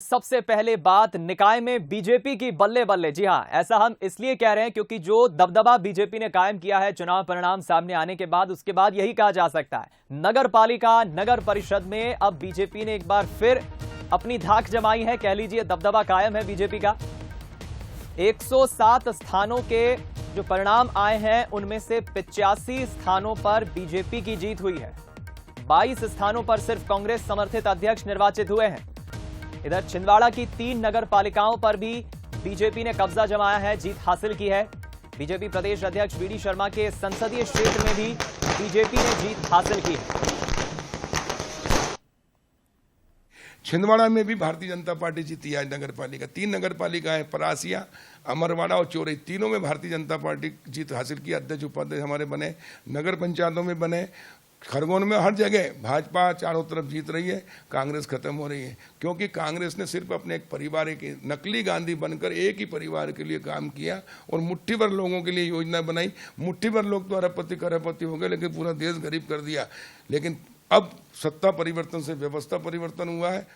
सबसे पहले बात निकाय में बीजेपी की बल्ले बल्ले। जी हां, ऐसा हम इसलिए कह रहे हैं क्योंकि जो दबदबा बीजेपी ने कायम किया है चुनाव परिणाम सामने आने के बाद, उसके बाद यही कहा जा सकता है नगर पालिका नगर परिषद में अब बीजेपी ने एक बार फिर अपनी धाक जमाई है। कह लीजिए दबदबा कायम है बीजेपी का। 107 स्थानों के जो परिणाम आए हैं उनमें से 85 स्थानों पर बीजेपी की जीत हुई है। 22 स्थानों पर सिर्फ कांग्रेस समर्थित अध्यक्ष निर्वाचित हुए हैं। इधर छिंदवाड़ा की 3 नगर पालिकाओं पर भी बीजेपी ने कब्जा जमाया है, जीत हासिल की है। बीजेपी प्रदेश अध्यक्ष वीडी शर्मा के संसदीय क्षेत्र में भी बीजेपी ने जीत हासिल की है। छिंदवाड़ा में भी भारतीय जनता पार्टी जीती है नगर पालिका। 3 नगर पालिकाएं परासिया, अमरवाड़ा और चोरई, तीनों में भारतीय जनता पार्टी जीत हासिल की। अध्यक्ष उपाध्यक्ष हमारे बने, नगर पंचायतों में बने, खरगोन में हर जगह भाजपा चारों तरफ जीत रही है। कांग्रेस खत्म हो रही है क्योंकि कांग्रेस ने सिर्फ अपने एक परिवार के नकली गांधी बनकर एक ही परिवार के लिए काम किया और मुट्ठी भर लोगों के लिए योजना बनाई। मुट्ठी भर लोग तो अरबपति करोड़पति हो गए, लेकिन पूरा देश गरीब कर दिया। लेकिन अब सत्ता परिवर्तन से व्यवस्था परिवर्तन हुआ है।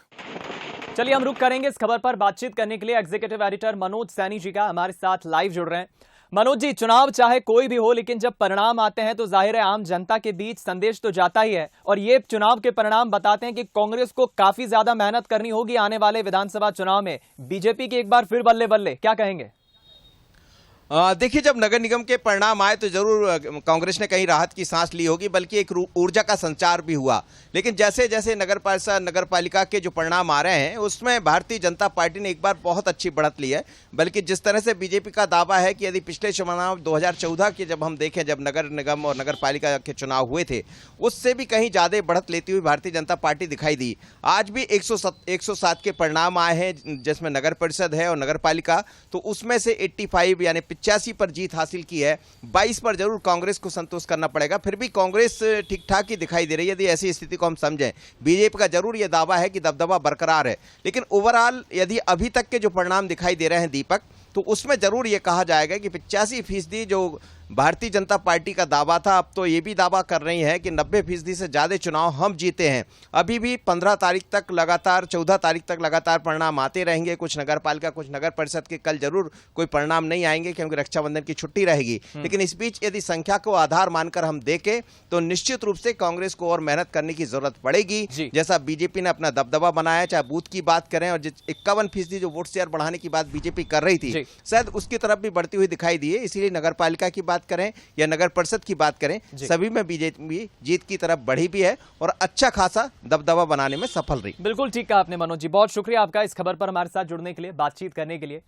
चलिए हम रुक करेंगे इस खबर पर। बातचीत करने के लिए एग्जीक्यूटिव एडिटर मनोज सैनी जी का हमारे साथ लाइव जुड़ रहे हैं। मनोज जी, चुनाव चाहे कोई भी हो, लेकिन जब परिणाम आते हैं तो जाहिर है आम जनता के बीच संदेश तो जाता ही है, और ये चुनाव के परिणाम बताते हैं कि कांग्रेस को काफी ज्यादा मेहनत करनी होगी आने वाले विधानसभा चुनाव में। बीजेपी की एक बार फिर बल्ले बल्ले, क्या कहेंगे? देखिए, जब नगर निगम के परिणाम आए तो जरूर कांग्रेस ने कहीं राहत की सांस ली होगी, बल्कि एक ऊर्जा का संचार भी हुआ। लेकिन जैसे जैसे नगर परिषद नगर पालिका के जो परिणाम आ रहे हैं उसमें भारतीय जनता पार्टी ने एक बार बहुत अच्छी बढ़त ली है। बल्कि जिस तरह से बीजेपी का दावा है कि यदि पिछले चुनाव 2014 के जब हम देखें, जब नगर निगम और नगर पालिका के चुनाव हुए थे, उससे भी कहीं ज्यादा बढ़त लेती हुई भारतीय जनता पार्टी दिखाई दी। आज भी 107 के परिणाम आए हैं जिसमें नगर परिषद है और नगर पालिका, तो उसमें से 85 यानी 85 पर जीत हासिल की है। 22 पर जरूर कांग्रेस को संतोष करना पड़ेगा, फिर भी कांग्रेस ठीक ठाक ही दिखाई दे रही है यदि ऐसी स्थिति को हम समझें। बीजेपी का जरूर यह दावा है कि दबदबा बरकरार है, लेकिन ओवरऑल यदि अभी तक के जो परिणाम दिखाई दे रहे हैं दीपक, तो उसमें जरूर यह कहा जाएगा कि 85% जो भारतीय जनता पार्टी का दावा था, अब तो ये भी दावा कर रही है कि 90% से ज्यादा चुनाव हम जीते हैं। अभी भी 15 तारीख तक लगातार, 14 तारीख तक लगातार परिणाम आते रहेंगे। कुछ नगर पालिका, कुछ नगर परिषद के कल जरूर कोई परिणाम नहीं आएंगे क्योंकि रक्षाबंधन की छुट्टी रहेगी। लेकिन इस बीच यदि संख्या को आधार मानकर हम देखें तो निश्चित रूप से कांग्रेस को और मेहनत करने की जरूरत पड़ेगी। जैसा बीजेपी ने अपना दबदबा बनाया, चाहे बूथ की बात करें, और 51% जो वोट शेयर बढ़ाने की बात बीजेपी कर रही थी, शायद उसकी तरफ भी बढ़ती हुई दिखाई दी है। इसीलिए नगर पालिका की बात करें या नगर परिषद की बात करें, सभी में बीजेपी जीत की तरफ बढ़ी भी है और अच्छा खासा दबदबा बनाने में सफल रही। बिल्कुल ठीक कहा आपने मनोज जी, बहुत शुक्रिया आपका इस खबर पर हमारे साथ जुड़ने के लिए, बातचीत करने के लिए।